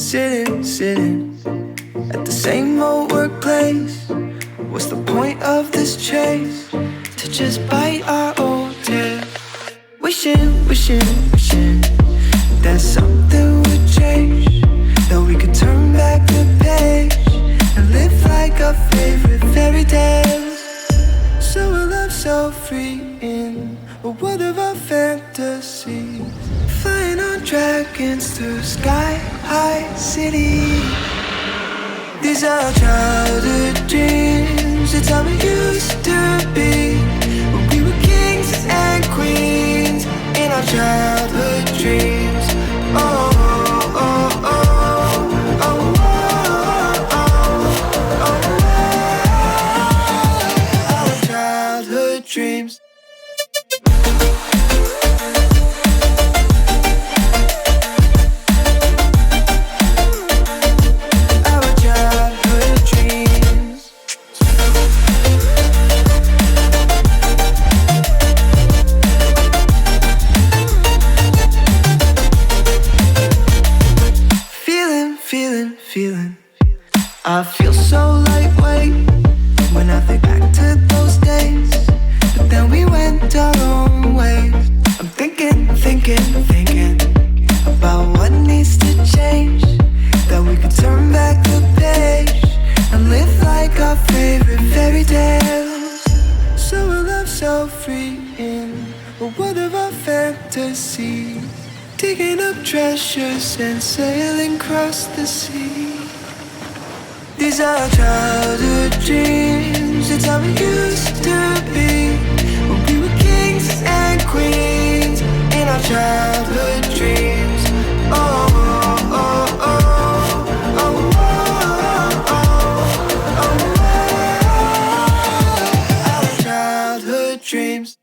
sitting at the same old workplace. What's the point of this chase? To just bite our old tail. Wishing that something would change, that we could turn back the page and live like our favorite fairy tales. So a love so free in a world of our fantasies, flying on dragons through sky-high cities. These are childhood dreams, it's how we used to be, when we were kings and queens in our childhood dreams. Oh, oh, oh, oh, oh, oh, oh, oh. Our childhood dreams. I feel so lightweight when I think back to those days, but then we went our own ways. I'm thinking about what needs to change, that we could turn back the page and live like our favorite fairy tales. So a love so free in a world of our fantasies, digging up treasures and sailing across the sea. These are childhood dreams, it's how we used to be, when we were kings and queens in our childhood dreams. Oh, oh, oh, oh, oh, oh, oh, oh, our childhood dreams.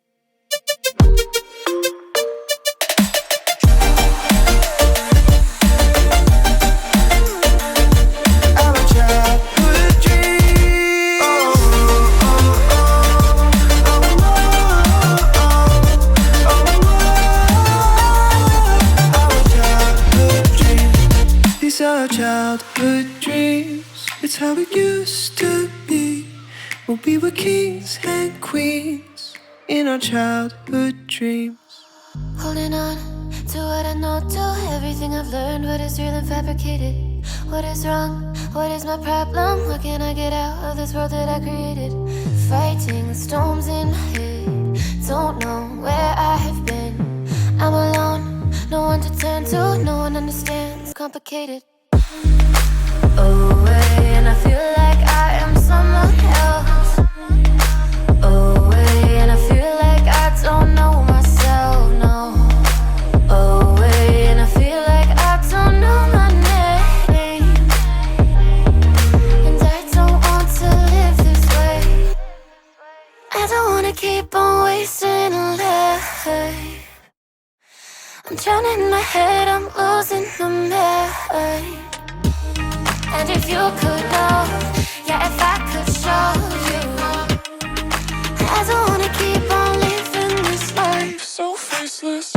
Our childhood dreams, it's how we used to be, when we were kings and queens in our childhood dreams. Holding on to what I know, to everything I've learned, what is real and fabricated, what is wrong, what is my problem, what can I get out of this world that I created? Fighting the storms in my head, don't know where I have been. I'm alone, no one to turn to, no one understands, complicated. Away, and I feel like I am someone else. Away, and I feel like I don't know myself, no. Away, and I feel like I don't know my name, and I don't want to live this way. I don't wanna keep on wasting a life. I'm drowning in my head, I'm losing my mind. And if you could know, yeah, if I could show you, I don't wanna keep on living this life so faceless.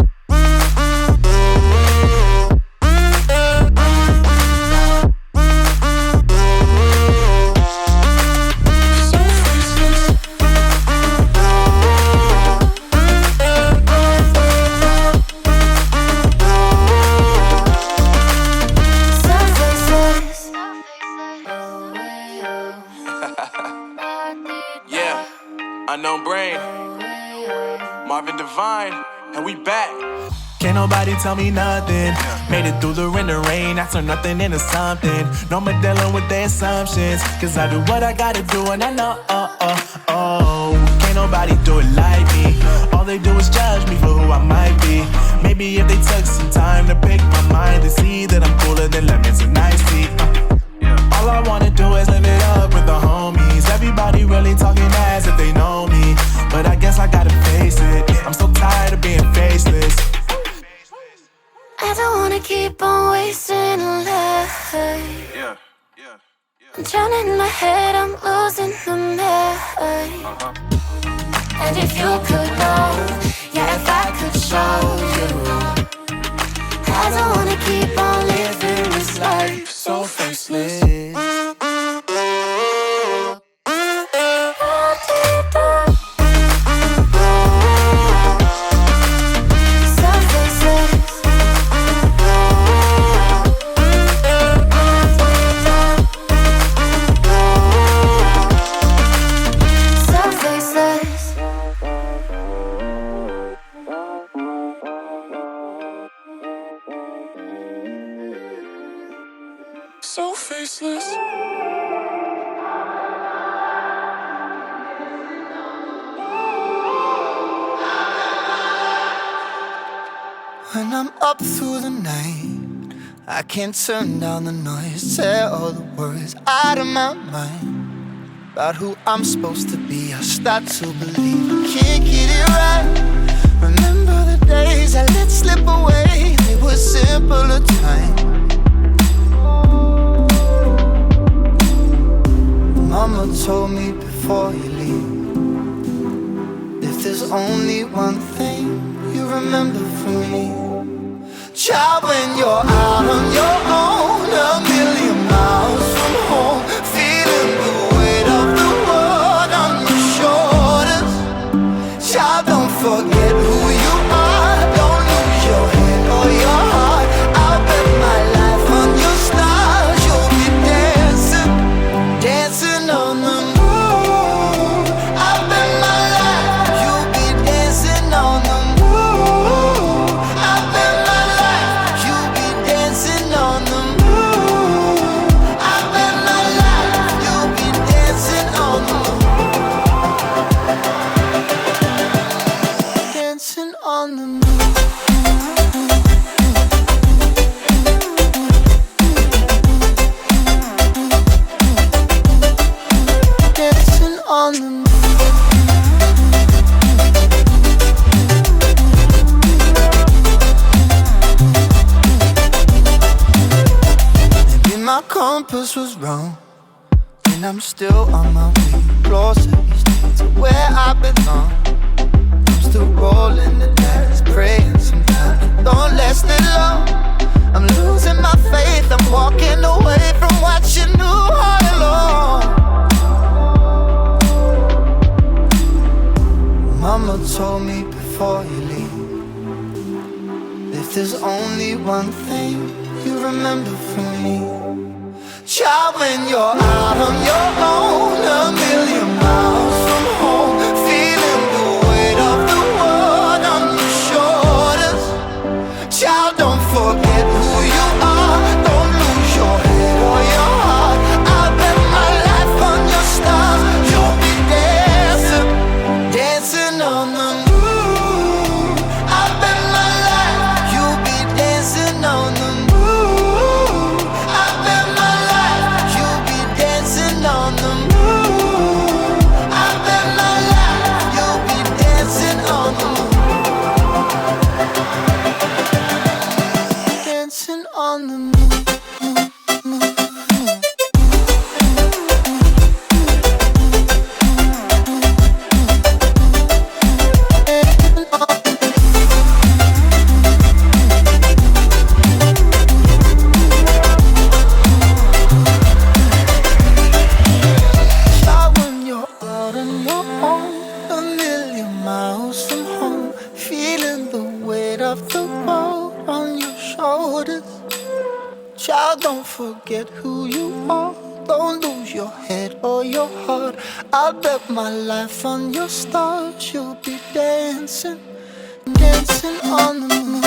Unknown Brain, Marvin Divine, and we back. Can't nobody tell me nothing. Made it through the rain and rain, I turned nothing into something. No more dealing with their assumptions, cause I do what I gotta do and I know, can't nobody do it like me. All they do is judge me for who I might be. Maybe if they took some time to pick my mind, they see that I'm cooler than lemons and iced tea. All I wanna do is live it up with the homies. Everybody really talking as if they know me, but I guess I gotta face it, I'm so tired of being faceless. I don't wanna keep on wasting a life. I'm drowning in my head, I'm losing my mind. And if you could know, yeah, if I could show you, I don't wanna keep on living this life pieces. When I'm up through the night, I can't turn down the noise. Tear all the words out of my mind about who I'm supposed to be. I start to believe I can't get it right. Remember the days I let slip away. They were simpler times. Mama told me before you leave, if there's only one thing you remember from me, child, when you're out on your own, a million miles from home, feeling the weight of the world on your shoulders. Child, don't forget who you are. Don't lose your head or your heart. I'll bet my life on your stars. You'll be dancing, dancing on the moon. I'll bet my life you'll be dancing on the moon. I'll bet my life you'll be dancing on the moon. I'll bet my life you'll be dancing on the moon. Dancing on the moon. Dancing on the moon. Maybe my compass was wrong, and I'm still on my way closer each day to where I belong. I'm still rolling the dice, praying sometimes it don't last that long. I'm losing my faith, I'm walking away from what you knew all along. Mama told me before you leave, if there's only one thing you remember from me, child, when you're out on your own, a million miles from home, feeling the weight of the world on your shoulders. Child, don't forget who you are. Don't lose your head or your heart. I'll bet my life on your stars. You'll be dancing, dancing on the moon. I'll bet my life you'll be dancing on the moon. I'll bet my life you'll be dancing on the moon. I'll bet my life you'll be dancing on the moon. Dancing on the moon. Child, when you're out on your own, a million miles from home, feeling the weight of the world on your shoulders. Child, don't forget who you are. Don't lose your head or your heart. I'll bet my life on your stars. You'll be dancing, dancing on the moon.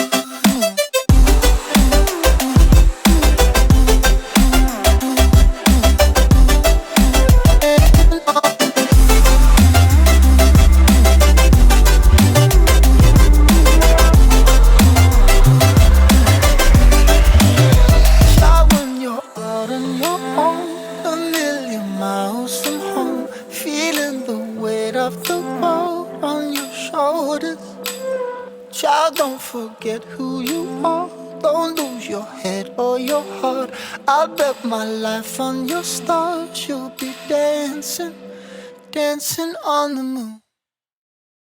Child, when you're out on your own, a million miles from home, feeling the weight of the world on your shoulders. Child, don't forget who you are. Don't lose your head or your heart. I'll bet my life on your stars. You'll be dancing, dancing on the moon.